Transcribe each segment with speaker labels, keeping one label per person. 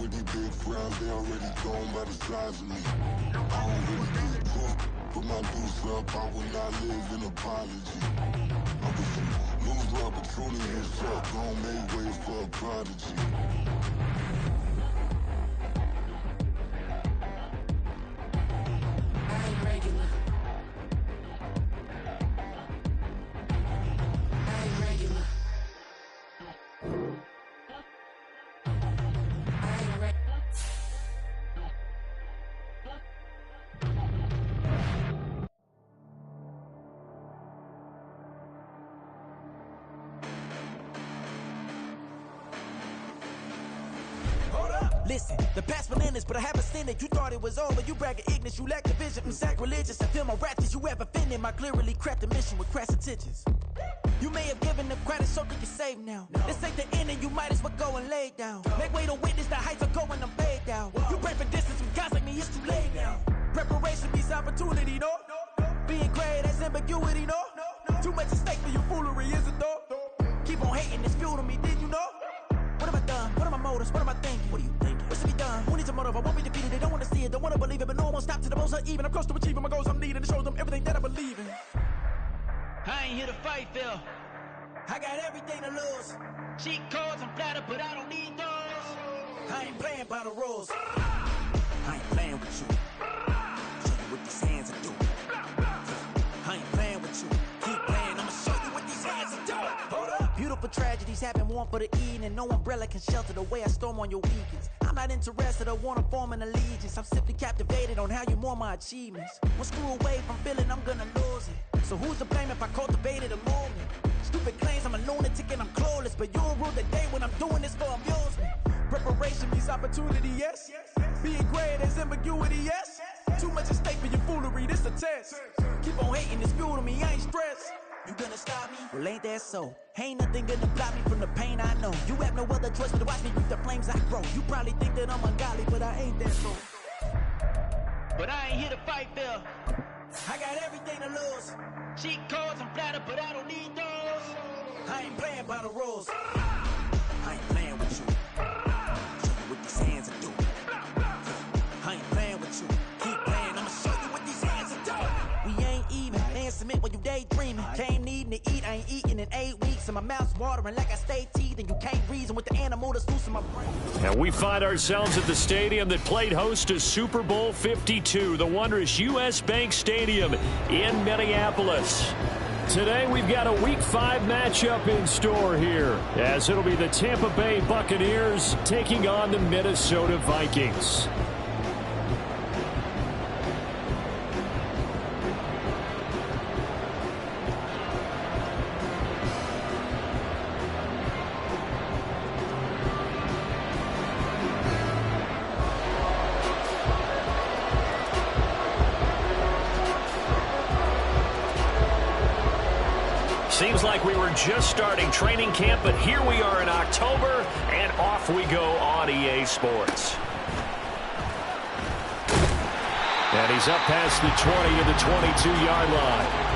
Speaker 1: with these big frowns, they already gone by the size of me. I don't really give a fuck. Put my deuce up, I will not live in apology. I was some lose love, but truly his up. Gon' make way for a prodigy.
Speaker 2: Listen, the past bananas, but I haven't seen it. You thought it was over, you bragging ignorance, you lack the vision. I'm sacrilegious, I feel my raptors, you have offended my clearly crafted mission with crass intentions. You may have given them credit so they can save now. This ain't the end and you might as well go and lay down. Make way to witness the heights are going, I'm paid down. You pray for distance from guys like me, it's too late now. Preparation means opportunity, no? Being great has ambiguity, no? Too much at stake for your foolery, is it though? Keep on hating, it's fuel to me, did you know? What have I done? What are my motives? What am I thinking? What are you thinking? What's to be done? Who needs a motive? I won't be defeated. They don't want to see it, don't want to believe it, but no one won't stop to the most uneven. I'm close to achieving my goals. I'm needing to show them everything that I believe in.
Speaker 3: I ain't here to fight, Phil.
Speaker 2: I got everything to lose.
Speaker 3: Cheat codes, I'm flattered, but I don't need those.
Speaker 2: I ain't playing by the rules. I ain't playing with you. Show you what these hands are doing. I ain't playing with you. Keep playing, I'ma show you what these hands are doing. Hold up. Beautiful tragedies happen, one for the evening. No umbrella can shelter the way I storm on your weekends. I'm not interested, I wanna form an allegiance. I'm simply captivated on how you mourn my achievements. One screw away from feeling I'm gonna lose it. So who's to blame if I cultivated a movement? Stupid claims I'm a lunatic and I'm clueless, but you'll rule the day when I'm doing this for amusement. Preparation means opportunity, yes. Being great is ambiguity, yes. Too much at stake for your foolery, this a test. Keep on hating, it's fuel to me, I ain't stressed. You gonna stop me? Well, ain't that so? Ain't nothing gonna block me from the pain I know. You have no other choice but to watch me reap the flames I grow. You probably think that I'm ungodly, but I ain't that so.
Speaker 3: But I ain't here to fight, Phil.
Speaker 2: I got everything to lose.
Speaker 3: Cheat codes, I'm flattered, but I don't need those.
Speaker 2: I ain't playing by the rules. I ain't playing with you. Show you what these hands are doing. I ain't playing with you. Keep playing, I'ma show you what these hands are doing. We ain't even. Man, submit when you daydreaming. Came needing to eat, I ain't eating in 8 weeks. And my mouth's watering like I stay teething. You can't reason with the animal that's loose in my brain.
Speaker 4: And we find ourselves at the stadium that played host to Super Bowl 52, the wondrous U.S. Bank Stadium in Minneapolis. Today we've got a Week 5 matchup in store here, as it'll be the Tampa Bay Buccaneers taking on the Minnesota Vikings. Seems like we were just starting training camp, but here we are in October, and off we go on EA Sports. And he's up past the 20 to the 22-yard line.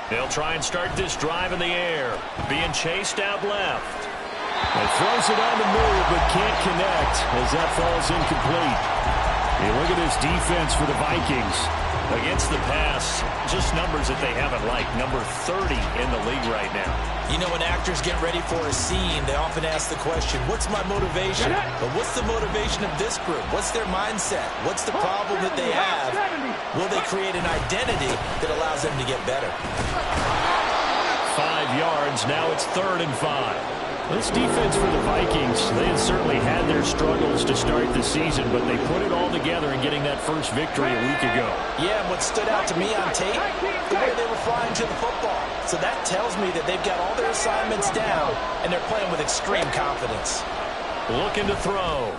Speaker 4: They'll try and start this drive in the air. Being chased out left. And throws it on the move, but can't connect as that falls incomplete. Hey, look at this defense for the Vikings. Against the pass, just numbers that they haven't liked. Number 30 in the league right now.
Speaker 5: You know, when actors get ready for a scene, they often ask the question, what's my motivation? But what's the motivation of this group? What's their mindset? What's the problem that they have? Will they create an identity that allows them to get better?
Speaker 4: 5 yards, now it's 3rd and 5. This defense for the Vikings, they had certainly had their struggles to start the season, but they put it all together in getting that first victory a week ago.
Speaker 5: Yeah, and what stood out to me on tape, the way they were flying to the football. So that tells me that they've got all their assignments down, and they're playing with extreme confidence.
Speaker 4: Looking to throw.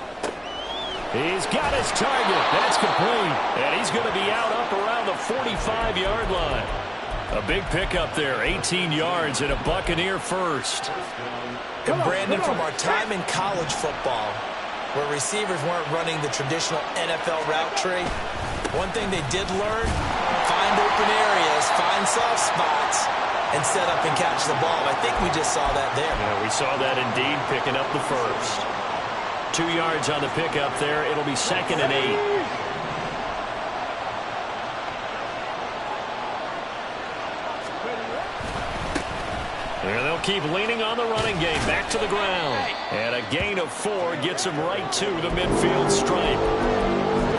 Speaker 4: He's got his target. That's complete. And he's going to be out up around the 45-yard line. A big pickup there, 18 yards and a Buccaneer first.
Speaker 5: And Brandon, from our time in college football, where receivers weren't running the traditional NFL route tree, one thing they did learn, find open areas, find soft spots, and set up and catch the ball. I think we just saw that there.
Speaker 4: Yeah, we saw that indeed, picking up the first. 2 yards on the pickup there. It'll be 2nd and 8. And they'll keep leaning on the running game. Back to the ground. And a gain of 4 gets him right to the midfield stripe.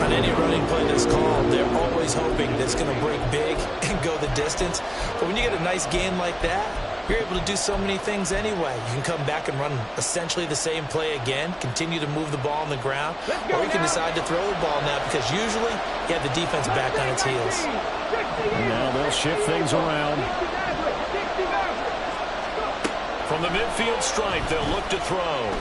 Speaker 5: On any running play that's called, they're always hoping that it's going to break big and go the distance. But when you get a nice gain like that, you're able to do so many things anyway. You can come back and run essentially the same play again, continue to move the ball on the ground, or you can decide to throw the ball now because usually you have the defense back on its heels.
Speaker 4: Now they'll shift things around. From the midfield stripe, they'll look to throw.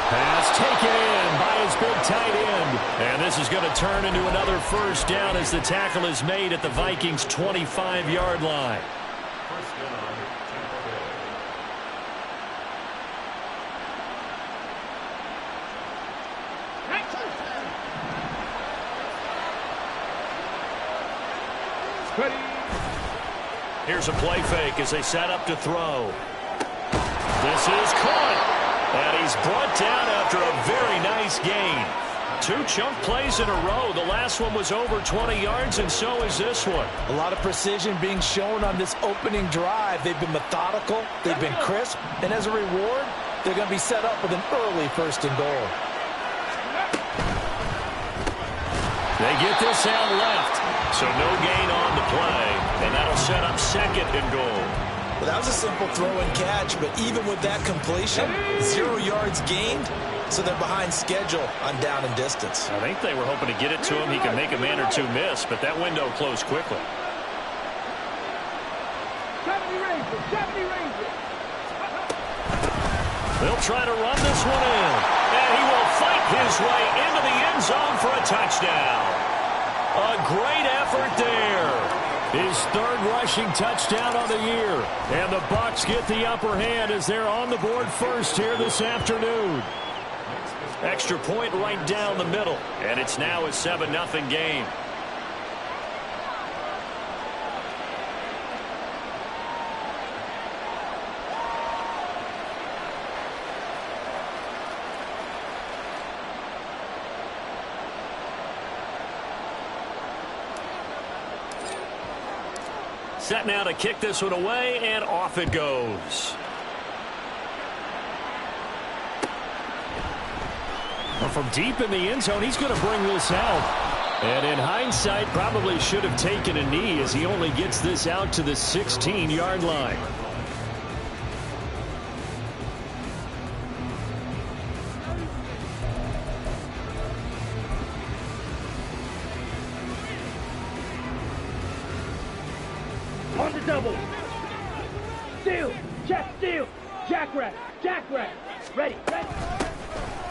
Speaker 4: Pass taken in by his big tight end. And this is going to turn into another first down as the tackle is made at the Vikings' 25-yard line. Here's a play fake as they set up to throw. This is caught. And he's brought down after a very nice gain. 2 chunk plays in a row. The last one was over 20 yards, and so is this one.
Speaker 5: A lot of precision being shown on this opening drive. They've been methodical. They've been crisp. And as a reward, they're going to be set up with an early 1st and goal.
Speaker 4: They get this out left. So no gain on the play. And that'll set up 2nd and goal.
Speaker 5: Well, that was a simple throw and catch, but even with that completion, 0 yards gained, so they're behind schedule on down and distance.
Speaker 4: I think they were hoping to get it to him. He could make a man or 2 miss, but that window closed quickly.
Speaker 3: 70 Rangers.
Speaker 4: They'll try to run this one in, and he will fight his way into the end zone for a touchdown. A great effort there. His 3rd rushing touchdown on the year. And the Bucs get the upper hand as they're on the board first here this afternoon. Extra point right down the middle. And it's now a 7-0 game. Set now to kick this one away, and off it goes. Well, from deep in the end zone, he's going to bring this out. And in hindsight, probably should have taken a knee as he only gets this out to the 16-yard line.
Speaker 3: On the double. Steal. Jack steal. Jackrack. Ready.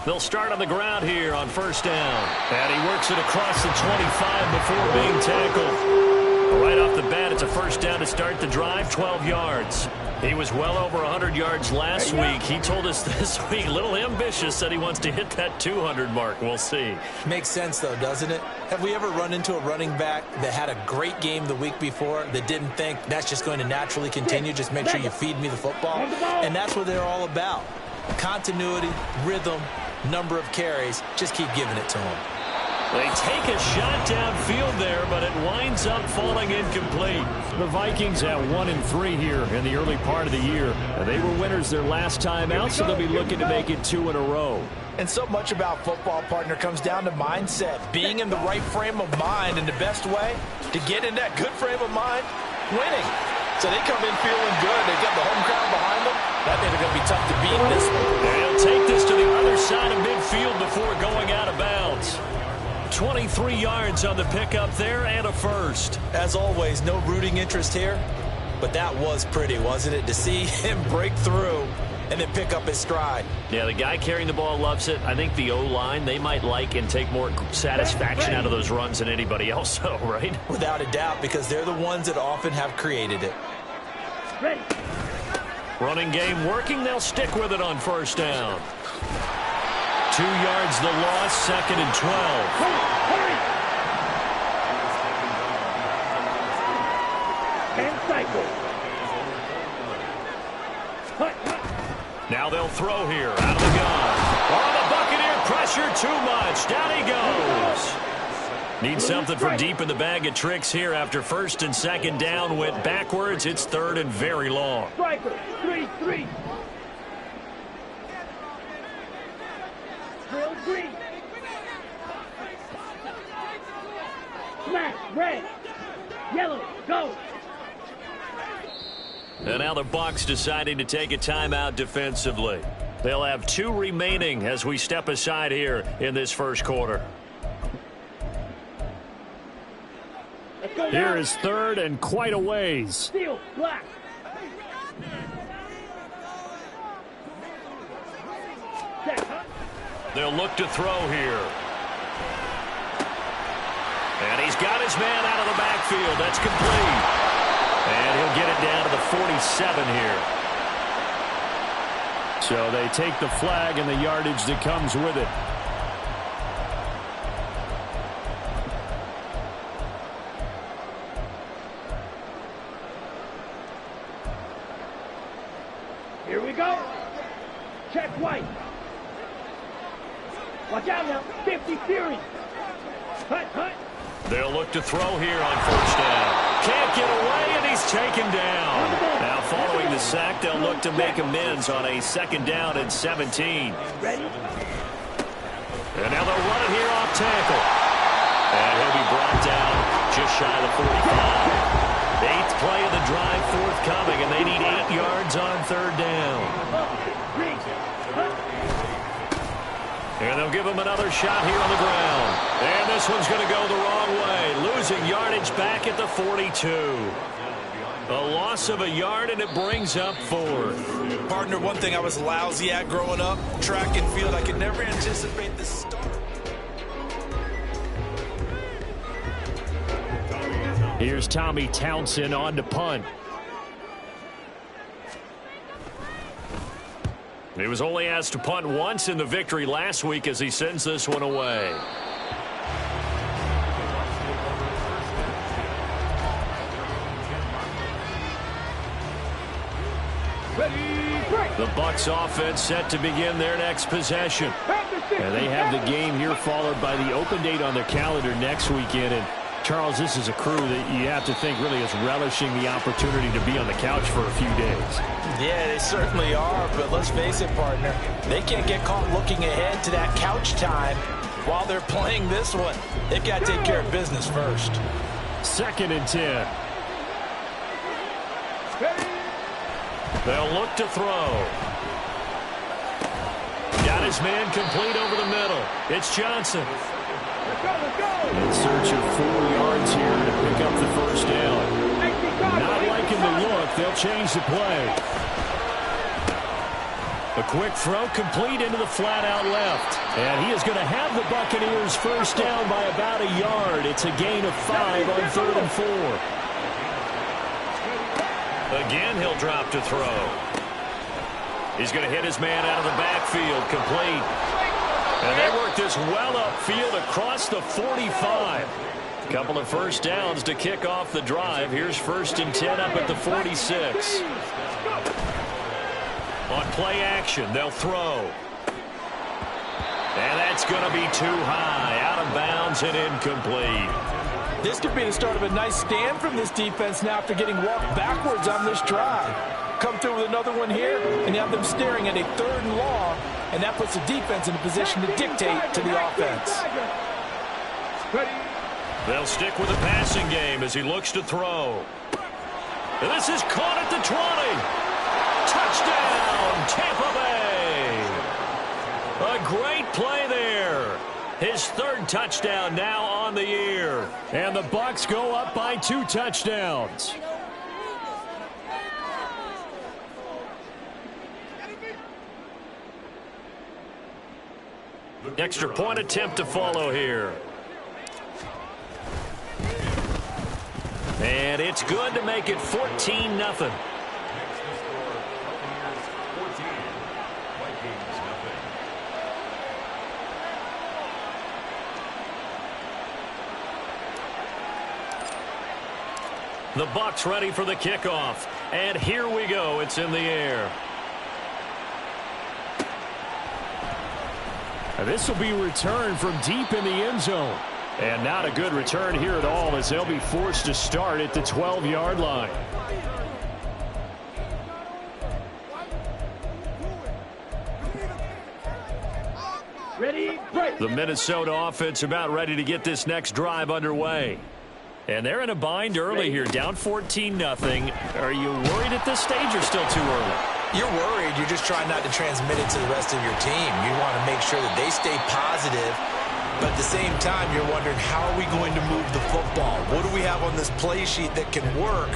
Speaker 4: They'll start on the ground here on 1st down. And he works it across the 25 before being tackled. Right off the bat, it's a 1st down to start the drive, 12 yards. He was well over 100 yards last week. He told us this week, a little ambitious, said he wants to hit that 200 mark. We'll see.
Speaker 5: Makes sense, though, doesn't it? Have we ever run into a running back that had a great game the week before that didn't think that's just going to naturally continue? Just make sure you feed me the football. And that's what they're all about. Continuity, rhythm, number of carries. Just keep giving it to them.
Speaker 4: They take a shot downfield there, but it winds up falling incomplete. The Vikings at 1-3 here in the early part of the year. They were winners their last time out, so they'll be looking to make it 2 in a row.
Speaker 5: And so much about football, partner, comes down to mindset. Being in the right frame of mind, and the best way to get in that good frame of mind, winning. So they come in feeling good. They get the home crowd behind them. That means they're going to be tough to beat in this one.
Speaker 4: They'll take this to the other side of midfield before going out of bounds. 23 yards on the pickup there and a first.
Speaker 5: As always, no rooting interest here, but that was pretty, wasn't it? To see him break through and then pick up his stride.
Speaker 4: Yeah, the guy carrying the ball loves it. I think the O-line, they might like and take more satisfaction out of those runs than anybody else, though, right?
Speaker 5: Without a doubt, because they're the ones that often have created it.
Speaker 3: Ready.
Speaker 4: Running game working. They'll stick with it on first down. 2 yards the loss, 2nd and 12.
Speaker 3: Hurry. And cycle.
Speaker 4: Now they'll throw here out of the gun. Oh, the Buccaneer pressure too much. Down he goes. Need something from deep in the bag of tricks here after 1st and 2nd down went backwards. It's 3rd and very long.
Speaker 3: Striker, 3-3. Drill green. Smash, red. Yellow, go.
Speaker 4: And now the Bucs deciding to take a timeout defensively. They'll have 2 remaining as we step aside here in this first quarter. Here is 3rd and quite a ways.
Speaker 3: Steel, black.
Speaker 4: They'll look to throw here. And he's got his man out of the backfield. That's complete. And he'll get it down to the 47 here. So they take the flag and the yardage that comes with it.
Speaker 3: Here we go. Check white. Watch out now. 50 series. Hut.
Speaker 4: They'll look to throw here on first down. Can't get away, and he's taken down. Now following the sack, they'll look to make amends on a 2nd down and 17.
Speaker 3: Ready?
Speaker 4: And now they'll run it here off tackle. And he'll be brought down just shy of the 45. 8th play of the drive forthcoming, and they need 8 yards on 3rd down. And they'll give him another shot here on the ground. And this one's going to go the wrong way. Losing yardage back at the 42. A loss of a yard, and it brings up 4th.
Speaker 5: Partner, one thing I was lousy at growing up, track and field, I could never anticipate the start.
Speaker 4: Here's Tommy Townsend on to punt. He was only asked to punt once in the victory last week as he sends this one away. The Bucs offense set to begin their next possession. And they have the game here followed by the open date on their calendar next weekend. And Charles, this is a crew that you have to think really is relishing the opportunity to be on the couch for a few days.
Speaker 5: Yeah, they certainly are, but let's face it, partner. They can't get caught looking ahead to that couch time while they're playing this one. They've got to take care of business first.
Speaker 4: 2nd and 10. They'll look to throw. Got his man complete over the middle. It's Johnson. In search of 4 yards here to pick up the first down. Not liking the look. They'll change the play. A quick throw complete into the flat out left. And he is going to have the Buccaneers first down by about a yard. It's a gain of 5 on 3rd and 4. Again, he'll drop to throw. He's going to hit his man out of the backfield. Complete. And they work this well upfield across the 45. A couple of first downs to kick off the drive. Here's 1st and 10 up at the 46. On play action, they'll throw. And that's going to be too high. Out of bounds and incomplete.
Speaker 5: This could be the start of a nice stand from this defense now after getting walked backwards on this drive. Come through with another one here, and you have them staring at a 3rd and long, and that puts the defense in a position to dictate to the offense.
Speaker 4: They'll stick with the passing game as he looks to throw. And this is caught at the 20. Touchdown, Tampa Bay. A great play there. His 3rd touchdown now on the year. And the Bucs go up by 2 touchdowns. Extra point attempt to follow here. And it's good to make it 14-0. The Bucs ready for the kickoff. And here we go. It's in the air. This will be returned from deep in the end zone. And not a good return here at all, as they'll be forced to start at the 12-yard line.
Speaker 3: Ready, break.
Speaker 4: The Minnesota offense about ready to get this next drive underway. And they're in a bind early here, down 14-0. Are you worried at this stage or still too early?
Speaker 5: You're worried. You're just trying not to transmit it to the rest of your team. You want to make sure that they stay positive. But at the same time, you're wondering, how are we going to move the football? What do we have on this play sheet that can work?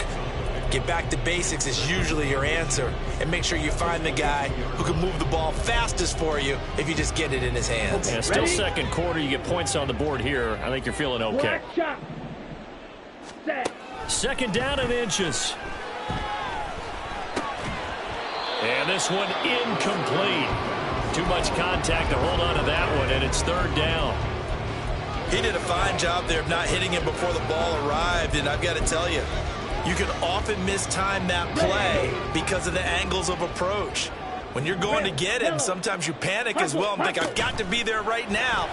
Speaker 5: Get back to basics is usually your answer. And make sure you find the guy who can move the ball fastest for you if you just get it in his hands.
Speaker 4: Yeah, still second quarter. You get points on the board here. I think you're feeling okay. Second down and inches. And this one incomplete. Too much contact to hold on to that one, and it's third down.
Speaker 5: He did a fine job there of not hitting him before the ball arrived, and I've got to tell you, you can often mistime that play because of the angles of approach. When you're going to get him, sometimes you panic as well and think, I've got to be there right now.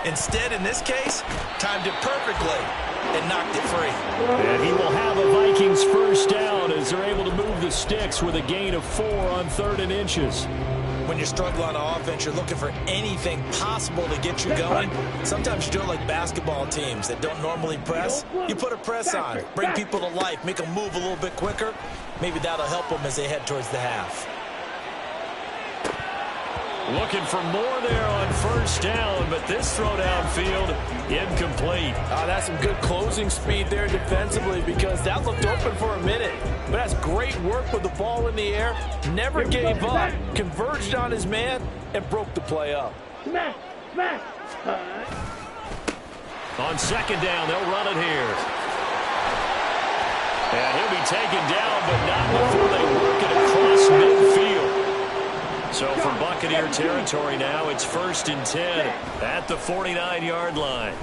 Speaker 5: Instead, in this case, timed it perfectly and knocked it free.
Speaker 4: And he will have a Vikings first down as they're able to move the sticks with a gain of 4 on 3rd and inches.
Speaker 5: When you're struggling on offense, you're looking for anything possible to get you going. Sometimes you do it like basketball teams that don't normally press. You put a press on, bring people to life, make them move a little bit quicker. Maybe that'll help them as they head towards the half.
Speaker 4: Looking for more there on first down, but this throw downfield, incomplete.
Speaker 6: That's some good closing speed there defensively, because that looked open for a minute. But that's great work with the ball in the air. Never gave up, converged on his man, and broke the play up.
Speaker 4: On second down, they'll run it here. And he'll be taken down, but not before they work it across midfield. So from Buccaneer territory now, it's 1st and 10 at the 49-yard line.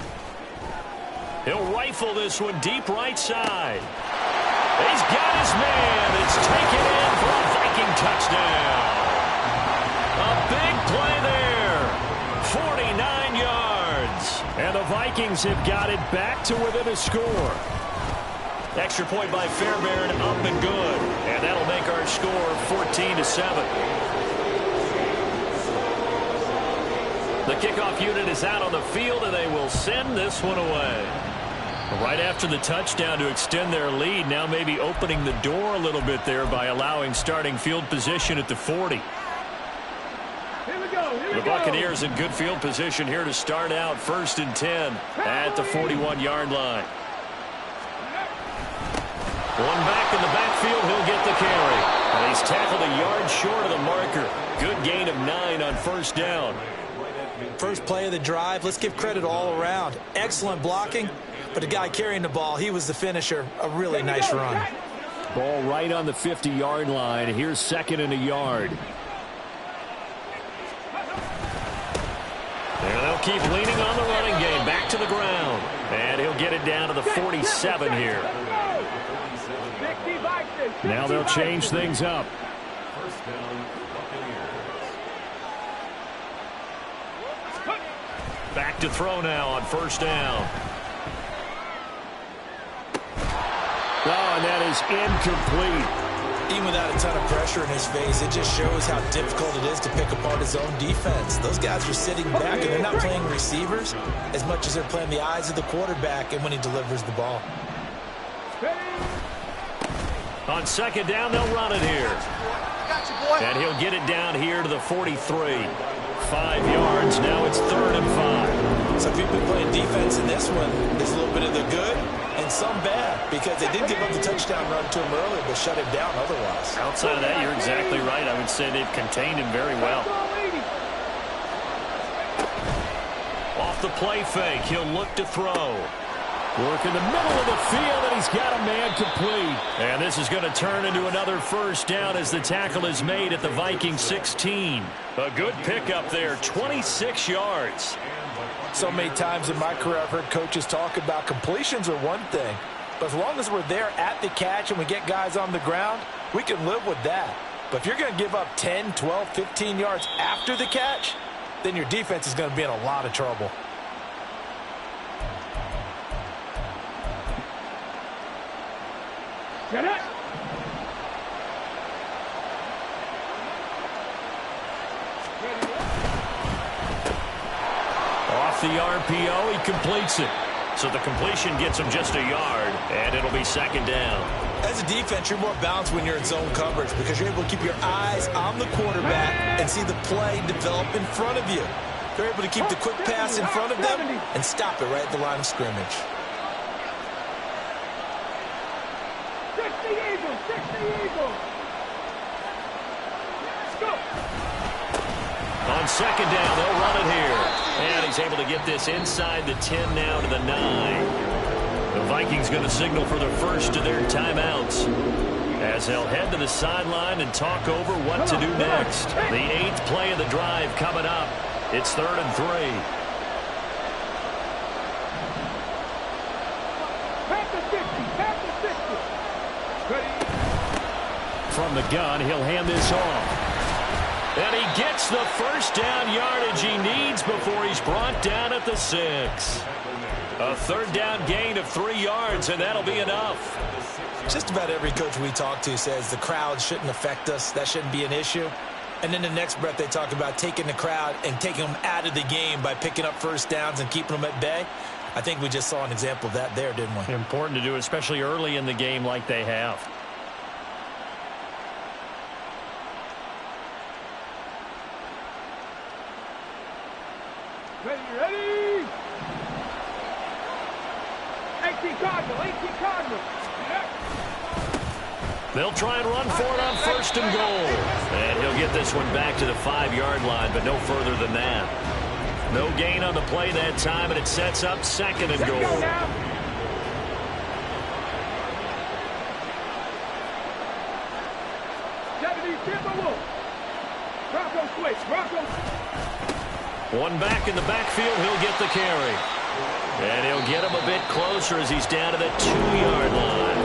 Speaker 4: He'll rifle this one deep right side. He's got his man. It's taken in for a Viking touchdown. A big play there. 49 yards. And the Vikings have got it back to within a score. Extra point by Fairbairn, up and good. And that'll make our score 14-7. The kickoff unit is out on the field, and they will send this one away. Right after the touchdown to extend their lead, now maybe opening the door a little bit there by allowing starting field position at the 40. The Buccaneers in good field position here to start out 1st and 10 at the 41-yard line. One back in the backfield, he'll get the carry. And he's tackled a yard short of the marker. Good gain of 9 on first down.
Speaker 5: First play of the drive, let's give credit all around. Excellent blocking, but the guy carrying the ball, he was the finisher. A really nice run.
Speaker 4: Ball right on the 50-yard line. Here's 2nd and a yard. And they'll keep leaning on the running game. Back to the ground. And he'll get it down to the 47 here. Now they'll change things up. Back to throw now on first down. Oh, and that is incomplete.
Speaker 5: Even without a ton of pressure in his face, it just shows how difficult it is to pick apart his own defense. Those guys are sitting back, and they're not playing receivers as much as they're playing the eyes of the quarterback and when he delivers the ball.
Speaker 4: On second down, they'll run it here. And he'll get it down here to the 43. 5 yards. Now it's 3rd and 5.
Speaker 5: Some people playing defense in this one. There's a little bit of the good and some bad, because they did give up the touchdown run to him earlier, but shut him down otherwise.
Speaker 4: Outside of that, you're exactly right. I would say they've contained him very well. the play fake. He'll look to throw. Work in the middle of the field, and he's got a man complete. And this is going to turn into another first down as the tackle is made at the Vikings 16. A good pickup there, 26 yards.
Speaker 6: So many times in my career I've heard coaches talk about completions are one thing, but as long as we're there at the catch and we get guys on the ground, we can live with that. But if you're going to give up 10, 12, 15 yards after the catch, then your defense is going to be in a lot of trouble.
Speaker 3: Get it!
Speaker 4: Off the RPO, he completes it. So the completion gets him just a yard, and it'll be second down.
Speaker 5: As a defense, you're more balanced when you're in zone coverage because you're able to keep your eyes on the quarterback and see the play develop in front of you. They're able to keep the quick pass in front of them and stop it right at the line of scrimmage.
Speaker 3: 60 Eagles! 60 Eagles! Let's go!
Speaker 4: On second down, they'll run it here. And he's able to get this inside the 10 now to the 9. The Vikings going to signal for the first of their timeouts as they'll head to the sideline and talk over what to do next. The 8th play of the drive coming up. It's 3rd and 3.
Speaker 3: Pass the 50! Pass the 50!
Speaker 4: From the gun, he'll hand this off. And he gets the first down yardage he needs before he's brought down at the 6. A 3rd down gain of 3 yards, and that'll be enough.
Speaker 5: Just about every coach we talk to says the crowd shouldn't affect us. That shouldn't be an issue. And then the next breath they talk about taking the crowd and taking them out of the game by picking up first downs and keeping them at bay. I think we just saw an example of that there, didn't we?
Speaker 4: Important to do, especially early in the game like they have.
Speaker 3: Ready! 18 Cardinal! 18 Cardinal!
Speaker 4: They'll try and run for it on 1st and goal. And he'll get this one back to the 5-yard line, but no further than that. No gain on the play that time, and it sets up 2nd and goal.
Speaker 3: Go now! Bronco switch! Bronco!
Speaker 4: One back in the backfield, he'll get the carry. And he'll get him a bit closer as he's down to the 2-yard line.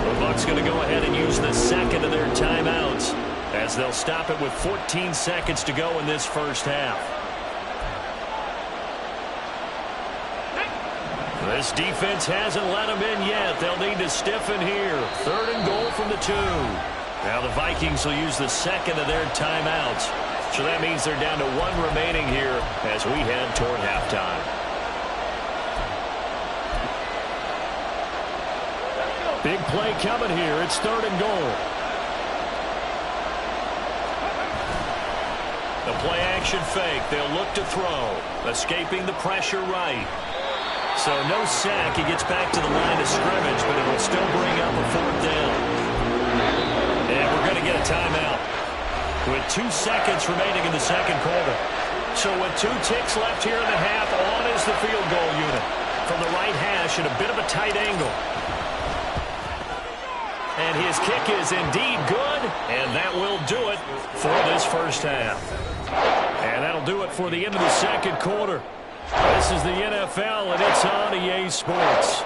Speaker 4: The Bucs going to go ahead and use the 2nd of their timeouts as they'll stop it with 14 seconds to go in this first half. This defense hasn't let them in yet. They'll need to stiffen here. 3rd and goal from the 2. Now the Vikings will use the 2nd of their timeouts. So that means they're down to 1 remaining here as we head toward halftime. Big play coming here. It's 3rd and goal. The play action fake. They'll look to throw. Escaping the pressure right. So no sack. He gets back to the line of scrimmage, but it'll still bring up a 4th down. And we're going to get a timeout with 2 seconds remaining in the 2nd quarter. So with 2 ticks left here in the half, on is the field goal unit from the right hash at a bit of a tight angle. And his kick is indeed good, and that will do it for this first half. And that'll do it for the end of the 2nd quarter. This is the NFL, and it's on EA Sports.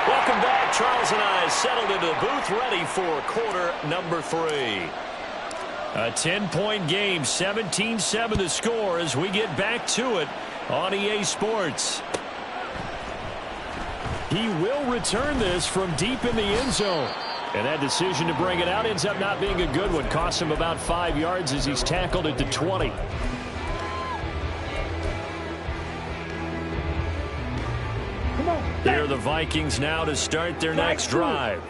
Speaker 4: Welcome back. Charles and I settled into the booth, ready for quarter number 3. A 10-point game, 17-7 the score as we get back to it on EA Sports. He will return this from deep in the end zone. And that decision to bring it out ends up not being a good one. Costs him about 5 yards as he's tackled at the 20. Here are the Vikings now to start their next drive.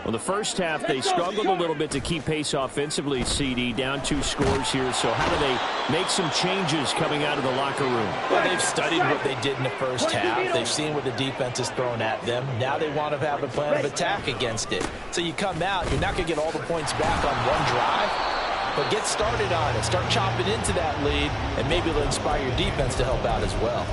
Speaker 4: Well, the first half, they struggled a little bit to keep pace offensively, CD, down 2 scores here. So how do they make some changes coming out of the locker room?
Speaker 5: Well, they've studied what they did in the first half. They've seen what the defense is throwing at them. Now they want to have a plan of attack against it. So you come out, you're not going to get all the points back on one drive, but get started on it. Start chopping into that lead, and maybe it'll inspire your defense to help out as well.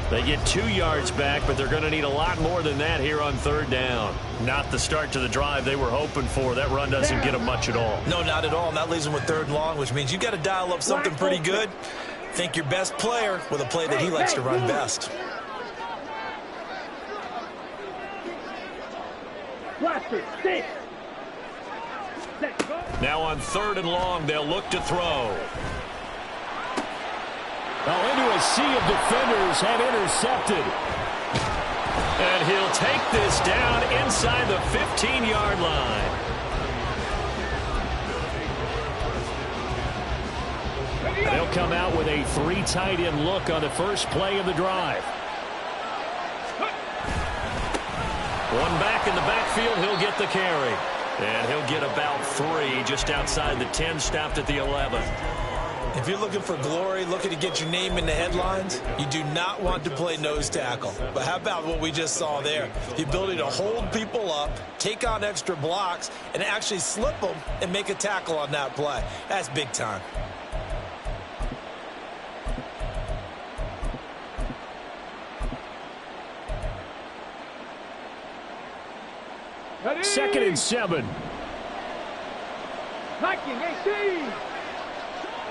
Speaker 4: They get 2 yards back, but they're going to need a lot more than that here on 3rd down. Not the start to the drive they were hoping for. That run doesn't get them much at all.
Speaker 5: No, not at all. And that leaves them with 3rd and long, which means you got to dial up something pretty good. Think your best player with a play that he likes to run best.
Speaker 4: Now on 3rd and long, they'll look to throw. Oh, into a sea of defenders and intercepted. And he'll take this down inside the 15-yard line. They'll come out with a 3 tight end look on the first play of the drive. One back in the backfield, he'll get the carry. And he'll get about 3 just outside the 10, stopped at the 11.
Speaker 5: If you're looking for glory, looking to get your name in the headlines, you do not want to play nose tackle. But how about what we just saw there? The ability to hold people up, take on extra blocks, and actually slip them and make a tackle on that play. That's big time.
Speaker 3: Ready?
Speaker 4: 2nd and 7.
Speaker 3: Liking AC.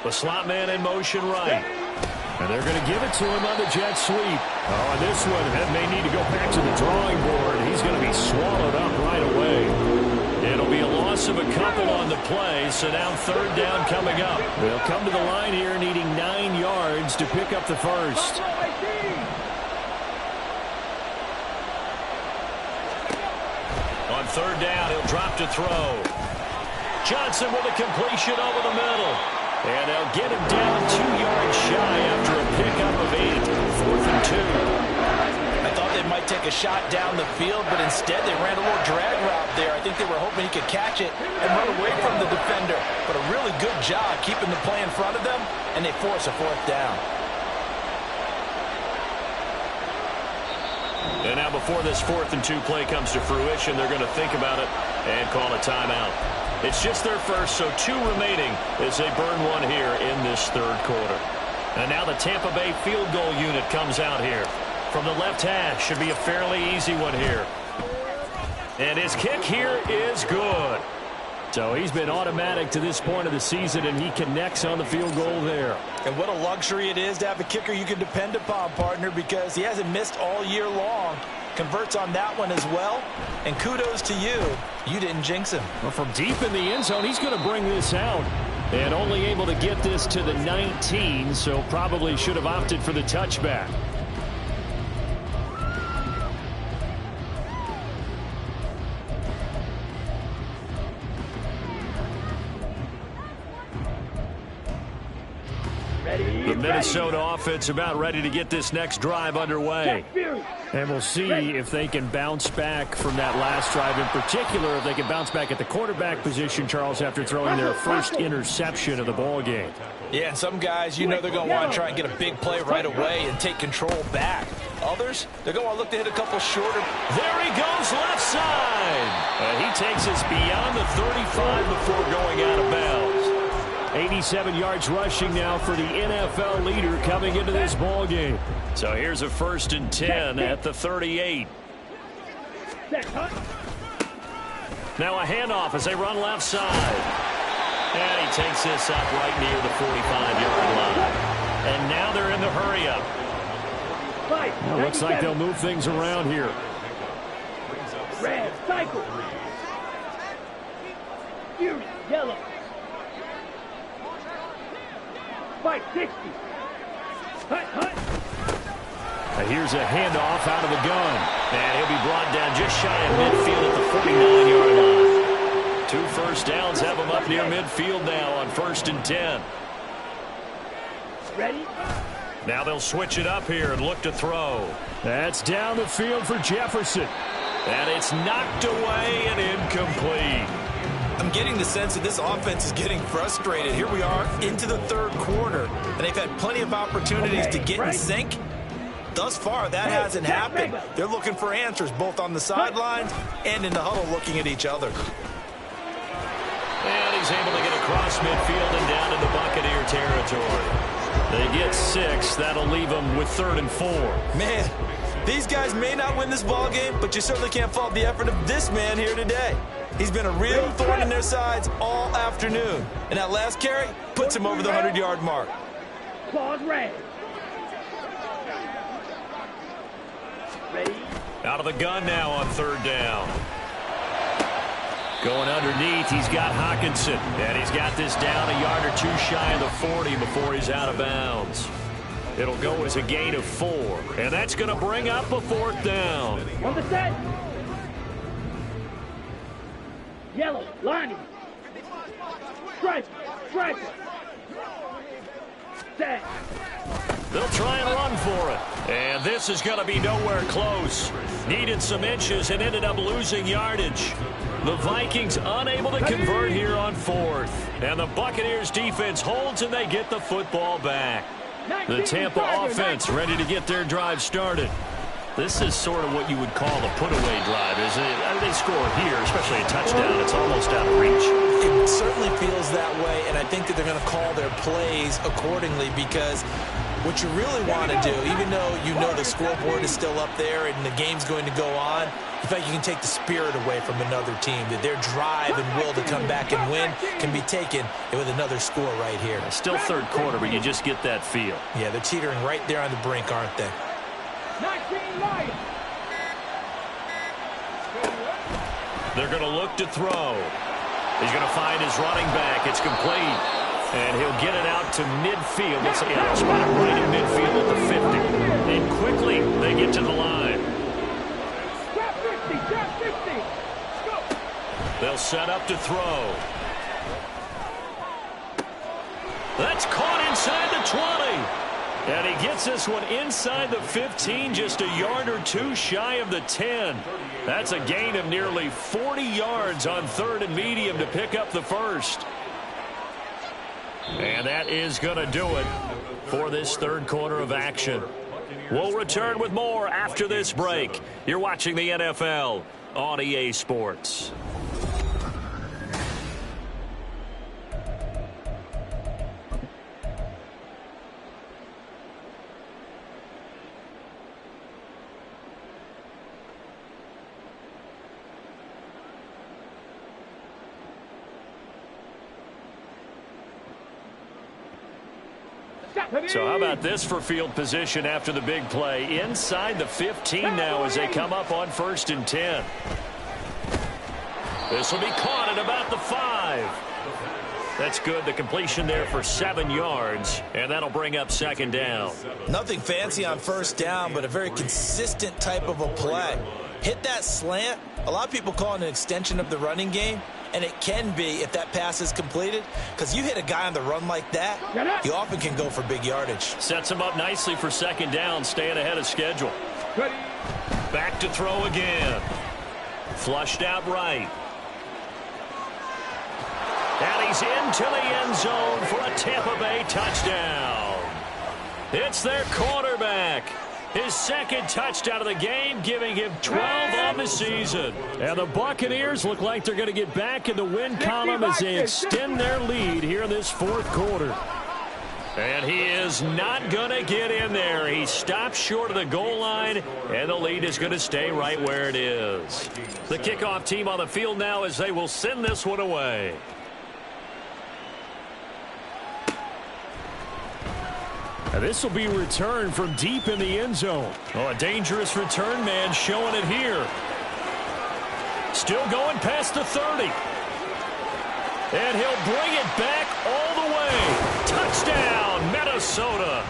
Speaker 4: The slot man in motion right. And they're going to give it to him on the jet sweep. Oh, and this one may need to go back to the drawing board. He's going to be swallowed up right away. It'll be a loss of a couple on the play, so now 3rd down coming up. They'll come to the line here needing 9 yards to pick up the first. On 3rd down, he'll drop to throw. Johnson with a completion over the middle. And they'll get him down 2 yards shy after a pickup of 8. 4th and 2.
Speaker 5: I thought they might take a shot down the field, but instead they ran a little drag route there. I think they were hoping he could catch it and run away from the defender. But a really good job keeping the play in front of them, and they force a 4th down.
Speaker 4: And now before this 4th and 2 play comes to fruition, they're going to think about it and call a timeout. It's just their first, so 2 remaining as they burn 1 here in this 3rd quarter. And now the Tampa Bay field goal unit comes out here. From the left hash, should be a fairly easy one here. And his kick here is good. So he's been automatic to this point of the season, and he connects on the field goal there.
Speaker 5: And what a luxury it is to have a kicker you can depend upon, partner, because he hasn't missed all year long. Converts on that one as well. And kudos to you. You didn't jinx him.
Speaker 4: Well, from deep in the end zone, he's going to bring this out. And only able to get this to the 19, so probably should have opted for the touchback. The Minnesota offense about ready to get this next drive underway. And we'll see if they can bounce back from that last drive. In particular, if they can bounce back at the quarterback position, Charles, after throwing their first interception of the ball game.
Speaker 5: Yeah, and some guys, you know they're going to want to try and get a big play right away and take control back. Others, they're going to look to hit a couple shorter.
Speaker 4: There he goes, left side. And he takes us beyond the 35 before going out of bounds. 87 yards rushing now for the NFL leader coming into this ball game. So here's a 1st and 10 at the 38. Now a handoff as they run left side. And he takes this up right near the 45-yard line. And now they're in the hurry-up. Well, looks like they'll move things around here.
Speaker 3: Red, cycle. Yellow. Fight 60. Hut.
Speaker 4: Now here's a handoff out of the gun. And he'll be brought down just shy of midfield at the 49-yard line. 2 first downs have him up near midfield now on 1st and 10.
Speaker 3: Ready?
Speaker 4: Now they'll switch it up here and look to throw. That's down the field for Jefferson. And it's knocked away and incomplete.
Speaker 5: I'm getting the sense that this offense is getting frustrated. Here we are into the third quarter, and they've had plenty of opportunities to get in sync. Thus far, that hasn't happened. They're looking for answers both on the sidelines and in the huddle looking at each other.
Speaker 4: And he's able to get across midfield and down into Buccaneer territory. They get 6. That'll leave them with 3rd and 4.
Speaker 5: Man, these guys may not win this ball game, but you certainly can't fault the effort of this man here today. He's been a real thorn in their sides all afternoon. And that last carry puts him over the 100-yard mark.
Speaker 4: Out of the gun now on 3rd down. Going underneath, he's got Hockenson. And he's got this down a yard or 2 shy of the 40 before he's out of bounds. It'll go as a gain of 4. And that's going to bring up a 4th down.
Speaker 3: On the set. Yellow, lining. Stripe. Set.
Speaker 4: They'll try and run for it. And this is going to be nowhere close. Needed some inches and ended up losing yardage. The Vikings unable to convert here on 4th. And the Buccaneers defense holds and they get the football back. The Tampa offense ready to get their drive started. This is sort of what you would call a put-away drive, isn't it? I mean, they score here, especially a touchdown. It's almost out of reach.
Speaker 5: It certainly feels that way, and I think that they're going to call their plays accordingly because what you really want to do, even though you know the scoreboard is still up there and the game's going to go on, in fact, you can take the spirit away from another team, that their drive and will to come back and win can be taken with another score right here.
Speaker 4: Still 3rd quarter, but you just get that feel.
Speaker 5: Yeah, they're teetering right there on the brink, aren't they?
Speaker 4: They're going to look to throw. He's going to find his running back. It's complete. And he'll get it out to midfield. Let's see, I'll spot him right in midfield at the 50. And quickly, they get to the line. They'll set up to throw. That's caught inside the 20. And he gets this one inside the 15, just a yard or 2 shy of the 10. That's a gain of nearly 40 yards on 3rd and medium to pick up the 1st. And that is going to do it for this 3rd quarter of action. We'll return with more after this break. You're watching the NFL on EA Sports. So how about this for field position after the big play? Inside the 15 now as they come up on 1st and 10. This will be caught at about the 5. That's good. The completion there for 7 yards, and that'll bring up 2nd down.
Speaker 5: Nothing fancy on 1st down, but a very consistent type of a play. Hit that slant. A lot of people call it an extension of the running game. And it can be if that pass is completed, because you hit a guy on the run like that, you often can go for big yardage.
Speaker 4: Sets him up nicely for 2nd down, staying ahead of schedule. Back to throw again. Flushed out right. And he's into the end zone for a Tampa Bay touchdown. It's their quarterback. His 2nd touchdown of the game, giving him 12 on the season. And the Buccaneers look like they're going to get back in the win column as they extend their lead here in this 4th quarter. And he is not going to get in there. He stops short of the goal line, and the lead is going to stay right where it is. The kickoff team on the field now as they will send this one away. And this will be returned from deep in the end zone. Oh, a dangerous return man showing it here. Still going past the 30. And he'll bring it back all the way. Touchdown, Minnesota.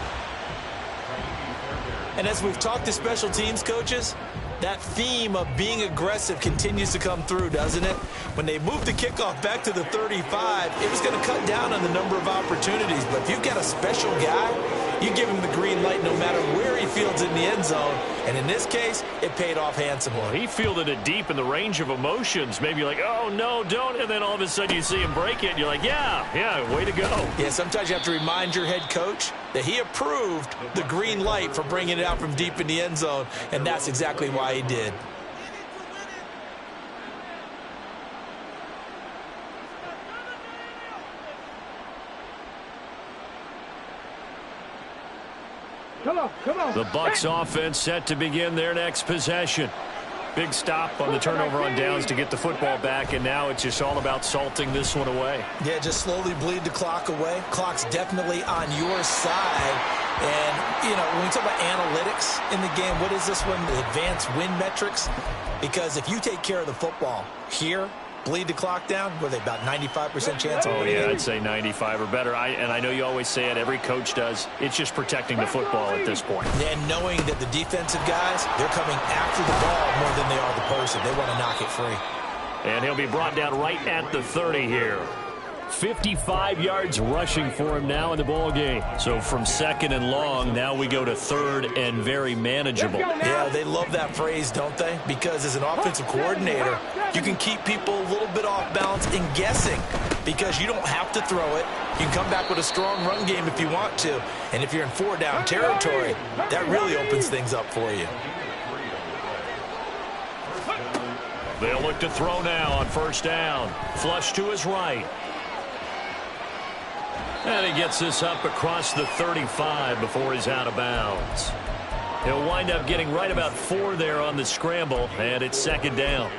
Speaker 5: And as we've talked to special teams coaches, that theme of being aggressive continues to come through, doesn't it? When they moved the kickoff back to the 35, it was going to cut down on the number of opportunities. But if you've got a special guy, You give him the green light no matter where he fields in the end zone, and in this case, it paid off handsomely.
Speaker 4: Well, he fielded it deep in the range of emotions. Maybe like, oh, no, don't, and then all of a sudden you see him break it, and you're like, yeah, way to go.
Speaker 5: Yeah, sometimes you have to remind your head coach that he approved the green light for bringing it out from deep in the end zone, and that's exactly why he did.
Speaker 7: Come on.
Speaker 4: The Bucs offense set to begin their next possession. Big stop on the turnover on downs to get the football back, and now it's just all about salting this one away.
Speaker 5: Yeah, just slowly bleed the clock away. Clock's definitely on your side. And, you know, when we talk about analytics in the game, what is this one? The advanced win metrics? Because if you take care of the football here, bleed the clock down, were they about 95% chance of winning?
Speaker 4: Oh, yeah, I'd say 95 or better. And I know you always say it, every coach does. It's just protecting the football at this point.
Speaker 5: And knowing that the defensive guys, they're coming after the ball more than they are the person. They want to knock it free.
Speaker 4: And he'll be brought down right at the 30 here. 55 yards rushing for him now in the ball game. So from second and long, now we go to third and very manageable.
Speaker 5: Yeah, they love that phrase, don't they? Because as an offensive coordinator, you can keep people a little bit off balance and guessing because you don't have to throw it. You can come back with a strong run game if you want to. And if you're in 4-down territory, that really opens things up for you.
Speaker 4: They'll look to throw now on first down. Flush to his right. And he gets this up across the 35 before he's out of bounds. He'll wind up getting right about 4 there on the scramble, and it's second down.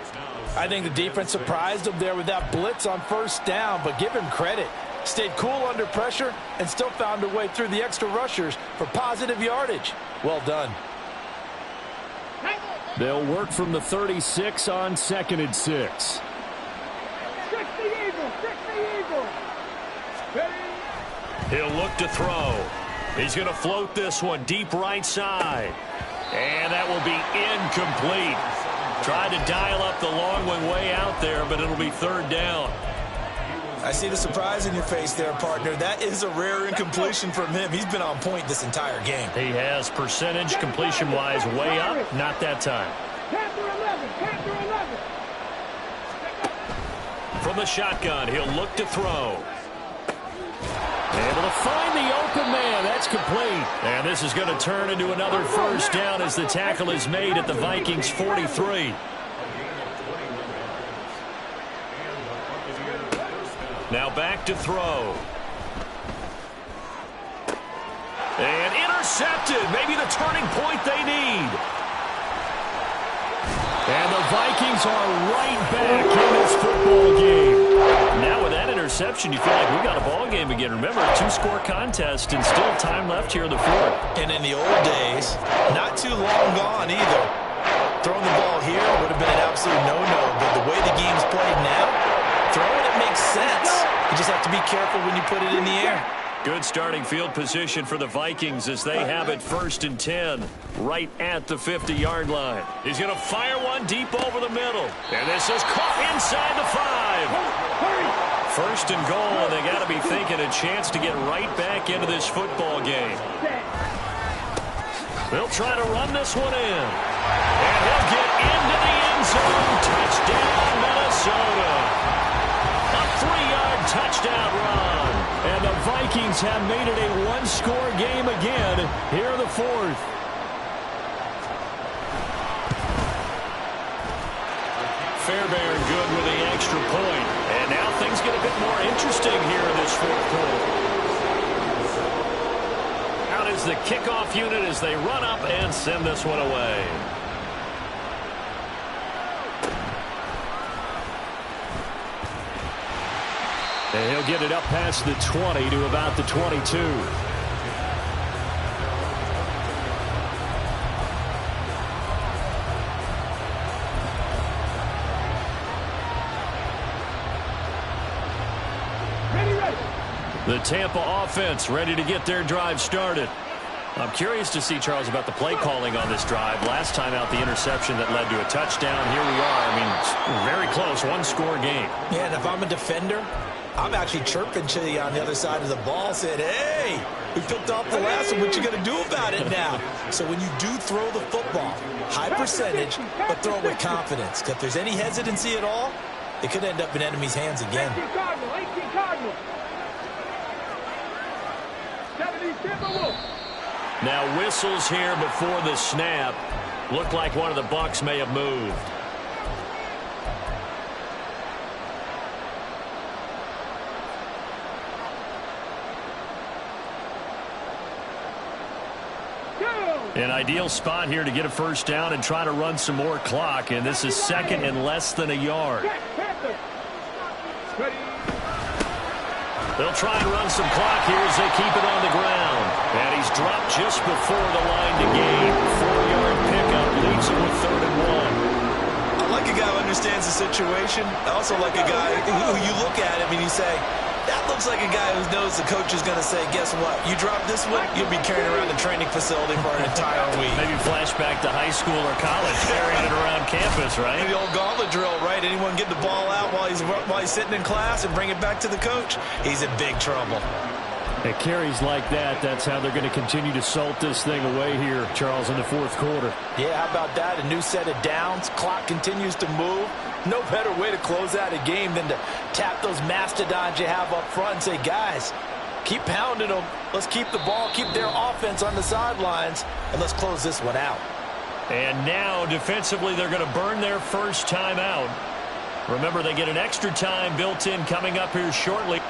Speaker 6: I think the defense surprised him there with that blitz on first down, but give him credit. Stayed cool under pressure and still found a way through the extra rushers for positive yardage. Well done.
Speaker 4: They'll work from the 36 on 2nd and 6. He'll look to throw. He's going to float this one deep right side. And that will be incomplete. Tried to dial up the long one way out there, but it'll be third down.
Speaker 5: I see the surprise in your face there, partner. That is a rare incompletion from him. He's been on point this entire game.
Speaker 4: He has percentage completion-wise way up. Not that time. From the shotgun, he'll look to throw. Able to find the open man. That's complete. And this is going to turn into another first down as the tackle is made at the Vikings 43. Now back to throw. And intercepted. Maybe the turning point they need. And the Vikings are right back in this football game. Now with that interception, you feel like we got a ball game again. Remember, a 2-score contest and still time left here in the fourth.
Speaker 5: And in the old days, not too long gone either. Throwing the ball here would have been an absolute no-no. But the way the game's played now, throwing it makes sense. You just have to be careful when you put it in the air.
Speaker 4: Good starting field position for the Vikings as they have it 1st and 10 right at the 50-yard line. He's going to fire one deep over the middle. And this is caught inside the 5. 1st and goal, and they got to be thinking a chance to get right back into this football game. They'll try to run this one in. And he'll get into the end zone. Touchdown, Minnesota. A 3-yard touchdown run. And the Vikings have made it a 1-score game again here in the fourth. Fairbairn good with the extra point. And now things get a bit more interesting here in this fourth quarter. Out is the kickoff unit as they run up and send this one away. And he'll get it up past the 20 to about the 22. The Tampa offense ready to get their drive started. I'm curious to see, Charles, about the play calling on this drive. Last time out, the interception that led to a touchdown. Here we are. I mean, it's very close, one-score game.
Speaker 5: Yeah, and if I'm a defender, I'm actually chirping to you on the other side of the ball, saying, hey, we picked off the last one. What you going to do about it now? So when you do throw the football, high percentage, but throw it with confidence. Because if there's any hesitancy at all, it could end up in enemy's hands again.
Speaker 7: 18 Cardinals. 70
Speaker 4: Now whistles here before the snap. Looked like one of the Bucs may have moved. An ideal spot here to get a first down and try to run some more clock, and this is second and less than a yard. They'll try and run some clock here as they keep it on the ground. And he's dropped just before the line to gain. 4-yard pickup leaves him with 3rd and 1.
Speaker 5: I like a guy who understands the situation. I also like a guy who you look at him and you say, that looks like a guy who knows the coach is going to say, guess what? You drop this one, you'll be carrying around the training facility for an entire week.
Speaker 4: Maybe flashback to high school or college, carrying it around campus, right?
Speaker 5: The old gauntlet drill, right? Anyone get the ball out while he's sitting in class and bring it back to the coach? He's in big trouble.
Speaker 4: It carries like that. That's how they're going to continue to salt this thing away here, Charles, in the 4th quarter.
Speaker 6: Yeah, how about that? A new set of downs. Clock continues to move. No better way to close out a game than to tap those mastodons you have up front and say, guys, keep pounding them. Let's keep the ball, keep their offense on the sidelines, and let's close this one out.
Speaker 4: And now, defensively, they're going to burn their first time out. Remember, they get an extra time built in coming up here shortly.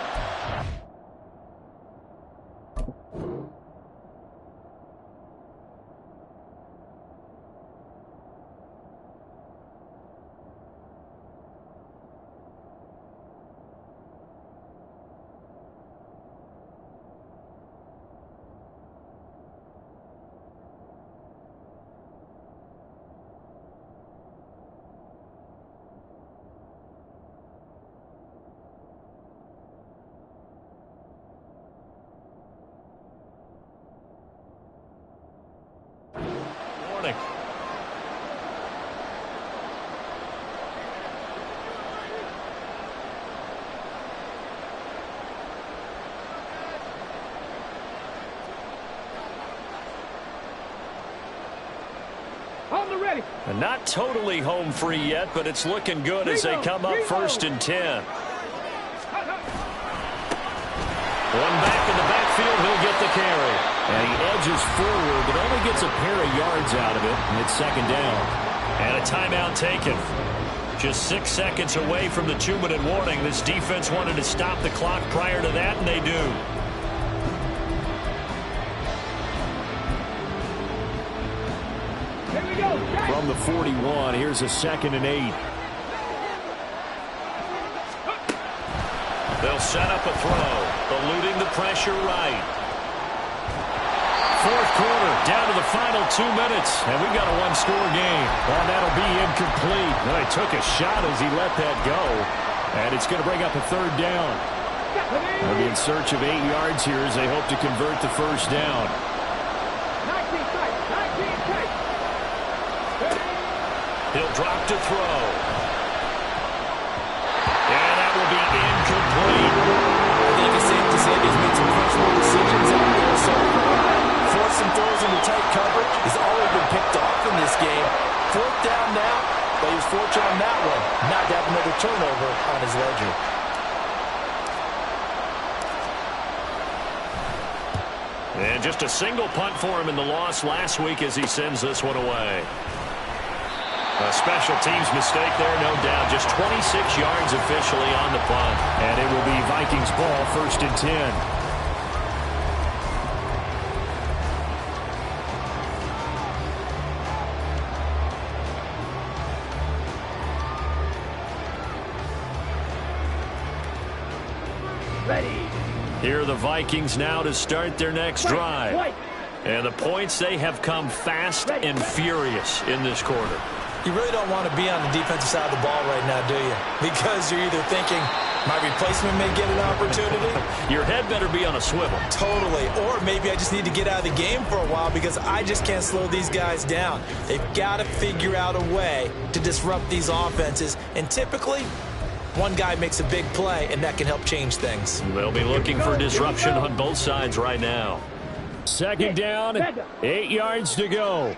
Speaker 4: And not totally home free yet, but it's looking good as they come up 1st and 10. One back in the backfield, he'll get the carry. And he edges forward, but only gets a pair of yards out of it, and it's 2nd down. And a timeout taken. Just 6 seconds away from the 2-minute warning. This defense wanted to stop the clock prior to that, and they do. From the 41, here's a 2nd and 8. They'll set up a throw, eluding the pressure right. 4th quarter, down to the final 2 minutes, and we've got a one-score game. Well, that'll be incomplete. Well, he took a shot as he let that go, and it's going to bring up a 3rd down. They'll be in search of 8 yards here as they hope to convert the first down. He'll drop to throw. And that will be incomplete.
Speaker 5: I think it's safe to say he's made some questionable decisions out there so far. Forcing throws into tight coverage. He's already been picked off in this game. 4th down now, but he was fortunate on that one. Not to have another turnover on his ledger.
Speaker 4: And just a single punt for him in the loss last week as he sends this one away. A special teams mistake there, no doubt. Just 26 yards officially on the punt. And it will be Vikings ball, 1st and 10. Here are the Vikings now to start their next drive. And the points, they have come fast and furious in this quarter.
Speaker 5: You really don't want to be on the defensive side of the ball right now, do you? Because you're either thinking, my replacement may get an opportunity.
Speaker 4: Your head better be on a swivel.
Speaker 5: Totally. Or maybe I just need to get out of the game for a while because I just can't slow these guys down. They've got to figure out a way to disrupt these offenses. And typically, one guy makes a big play, and that can help change things.
Speaker 4: They'll be looking for disruption on both sides right now. Second down, 8 yards to go.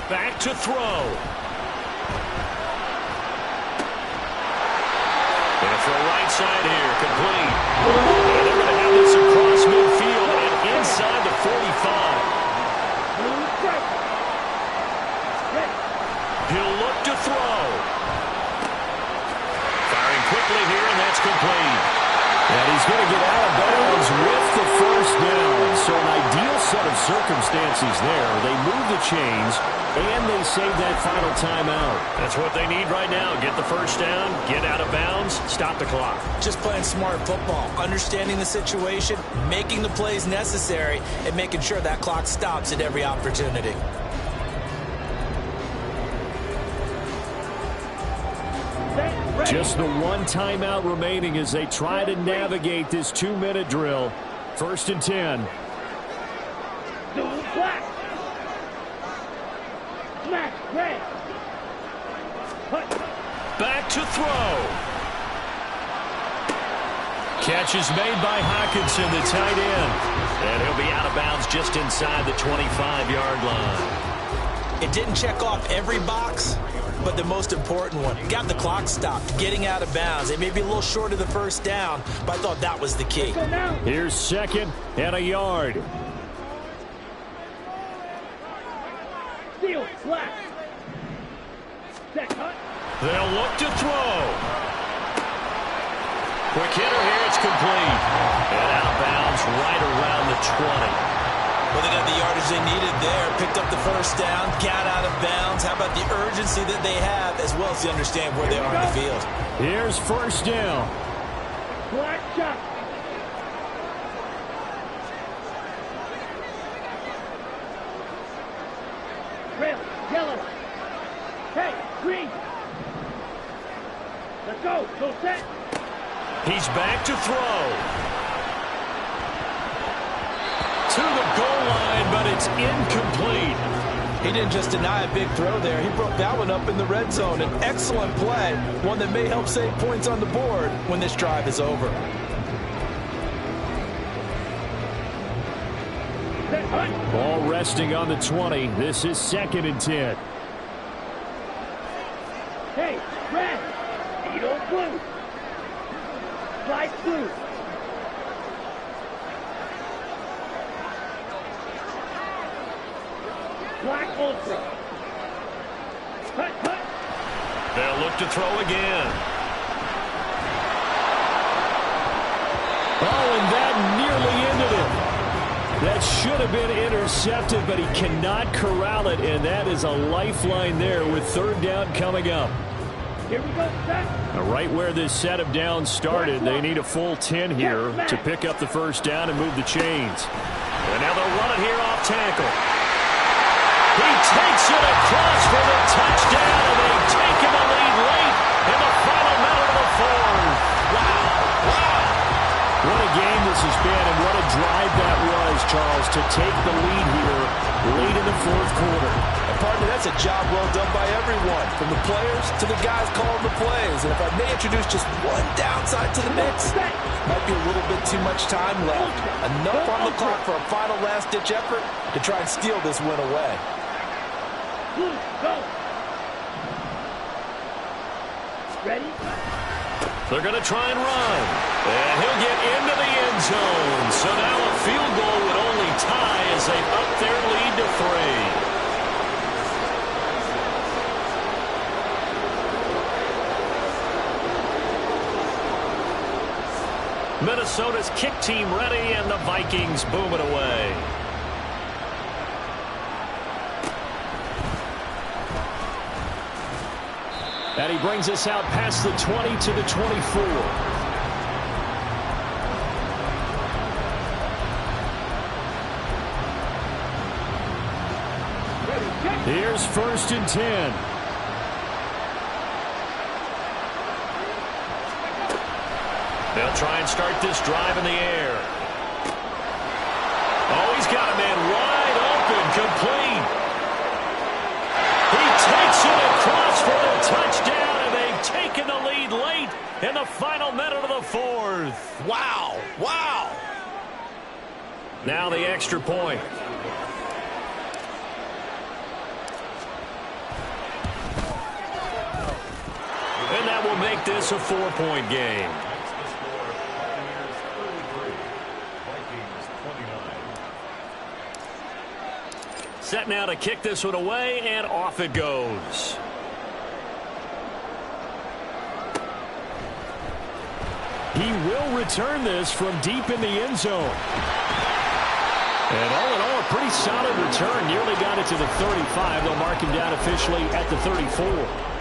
Speaker 4: Back to throw. Gonna throw right side here, complete. And they're gonna have this across midfield and inside the 45. He'll look to throw. Firing quickly here, and that's complete. And he's going to get out of bounds with the first down. So an ideal set of circumstances there. They move the chains, and they save that final timeout. That's what they need right now. Get the first down, get out of bounds, stop the clock.
Speaker 5: Just playing smart football, understanding the situation, making the plays necessary, and making sure that clock stops at every opportunity.
Speaker 4: Just the one timeout remaining as they try to navigate this 2-minute drill. First and 10. Back to throw. Catch is made by Hockenson, the tight end. And he'll be out of bounds just inside the 25-yard line.
Speaker 5: It didn't check off every box, but the most important one, got the clock stopped, getting out of bounds. It may be a little short of the first down, but I thought that was the key.
Speaker 4: Here's second and a yard. They'll look to throw. Quick hitter here, it's complete. And out of bounds right around the 20.
Speaker 5: Well, they got the yardage they needed there, picked up the first down, got out of bounds. How about the urgency that they have, as well as to understand where they are in the field?
Speaker 4: Here's first down.
Speaker 7: Black shot. Red, yellow. Hey, green. Let's go. Go set.
Speaker 4: He's back to throw. To the goal line, but it's incomplete.
Speaker 6: He didn't just deny a big throw there. He broke that one up in the red zone. An excellent play, one that may help save points on the board when this drive is over.
Speaker 4: Ball resting on the 20. This is second and 10.
Speaker 7: Hey, red. Needle blue. Light blue. Black ultra. Cut, cut.
Speaker 4: They'll look to throw again. Oh, and that nearly ended it. That should have been intercepted, but he cannot corral it, and that is a lifeline there with third down coming up.
Speaker 7: Here we go, set.
Speaker 4: Right where this set of downs started, they need a full 10 here to pick up the first down and move the chains. And now they'll run it here off tackle. He takes it across for the touchdown, and they take him a lead late in the final minute of the fourth. Wow, wow. What a game this has been, and what a drive that was, Charles, to take the lead here late in the fourth quarter.
Speaker 6: And partner, that's a job well done by everyone, from the players to the guys calling the plays. And if I may introduce just one downside to the mix, might be a little bit too much time left. Enough on the clock for a final last-ditch effort to try and steal this win away.
Speaker 7: Go. Ready?
Speaker 4: They're going to try and run. And he'll get into the end zone. So now a field goal would only tie as they up their lead to 3. Minnesota's kick team ready, and the Vikings boom it away. And he brings us out past the 20 to the 24. Here's 1st and 10. They'll try and start this drive in the air. Oh, he's got a man wide open, complete. He takes it across for the touchdown, and they've taken the lead late in the final minute of the 4th.
Speaker 5: Wow. Wow.
Speaker 4: Now the extra point. And that will make this a 4-point game. Set now to kick this one away, and off it goes. He will return this from deep in the end zone. And all in all, a pretty solid return. Nearly got it to the 35. They'll mark him down officially at the 34.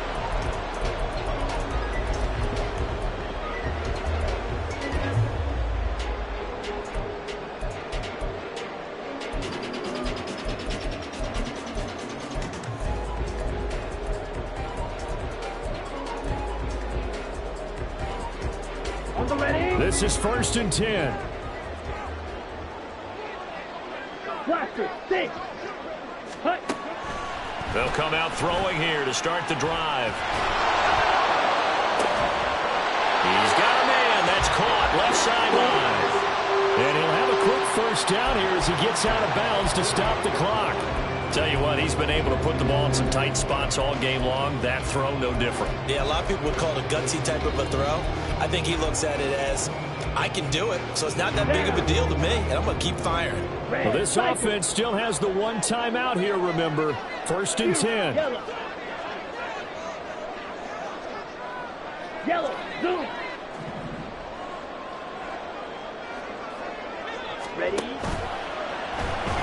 Speaker 4: This is 1st and 10.
Speaker 7: Blaster, 6. Hut.
Speaker 4: They'll come out throwing here to start the drive. He's got a man. That's caught left sideline. And he'll have a quick 1st down here as he gets out of bounds to stop the clock. Tell you what, he's been able to put the ball in some tight spots all game long. That throw, no different.
Speaker 5: Yeah, a lot of people would call it a gutsy type of a throw. I think he looks at it as, I can do it, so it's not that big of a deal to me, and I'm going to keep firing.
Speaker 4: Well, this offense still has the one timeout here, remember. 1st and 10.
Speaker 7: Yellow, zoom. Ready?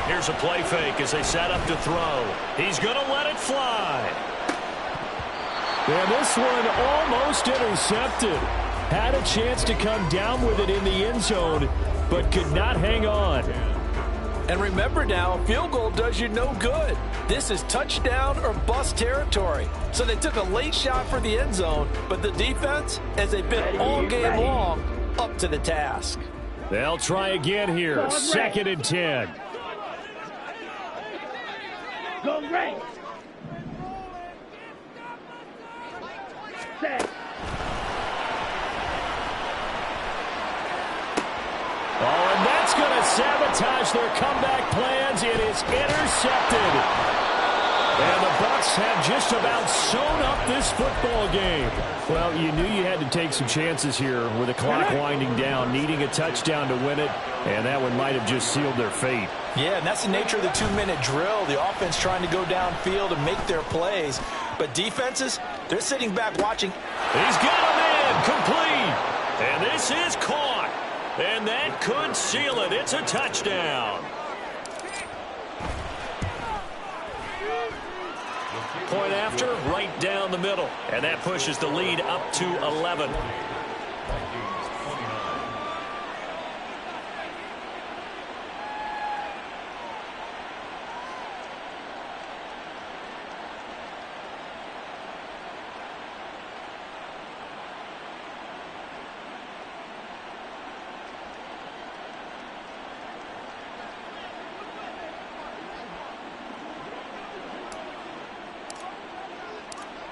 Speaker 4: Here's a play fake as they set up to throw. He's going to let it fly. And this one almost intercepted. Had a chance to come down with it in the end zone, but could not hang on.
Speaker 6: And remember now, a field goal does you no good. This is touchdown or bust territory. So they took a late shot for the end zone, but the defense, as they've been all game long, up to the task.
Speaker 4: They'll try again here. 2nd and 10.
Speaker 7: Go right. Set.
Speaker 4: Oh, and that's going to sabotage their comeback plans. It is intercepted. And the Bucs have just about sewn up this football game. Well, you knew you had to take some chances here with the clock winding down, needing a touchdown to win it, and that one might have just sealed their fate.
Speaker 5: Yeah, and that's the nature of the 2-minute drill. The offense trying to go downfield and make their plays. But defenses, they're sitting back watching.
Speaker 4: He's got a man complete. And this is caught. And that could seal it. It's a touchdown. Point after, right down the middle. And that pushes the lead up to 11.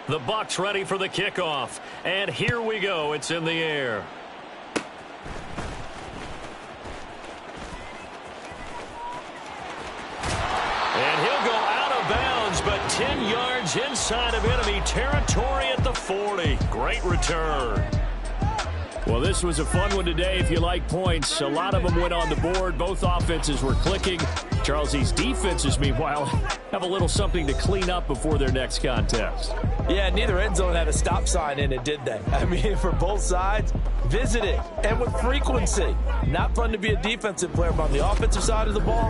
Speaker 4: The Bucs ready for the kickoff. And here we go. It's in the air. And he'll go out of bounds, but 10 yards inside of enemy territory at the 40. Great return. Well, this was a fun one today if you like points. A lot of them went on the board. Both offenses were clicking. Charles, these defenses, meanwhile, have a little something to clean up before their next contest.
Speaker 6: Yeah, neither end zone had a stop sign in it, did they? I mean, for both sides, visit it, and with frequency. Not fun to be a defensive player, but on the offensive side of the ball,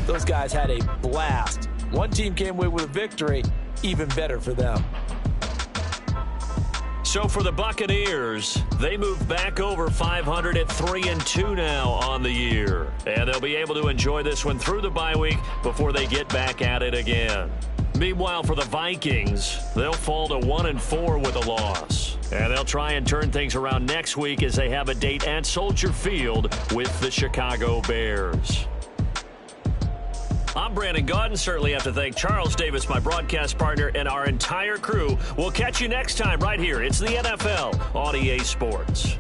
Speaker 6: those guys had a blast. One team came away with a victory, even better for them.
Speaker 4: So for the Buccaneers, they move back over 500 at 3-2 now on the year. And they'll be able to enjoy this one through the bye week before they get back at it again. Meanwhile, for the Vikings, they'll fall to 1-4 with a loss. And they'll try and turn things around next week as they have a date at Soldier Field with the Chicago Bears. I'm Brandon Gotw. Certainly have to thank Charles Davis, my broadcast partner, and our entire crew. We'll catch you next time right here. It's the NFL on EA Sports.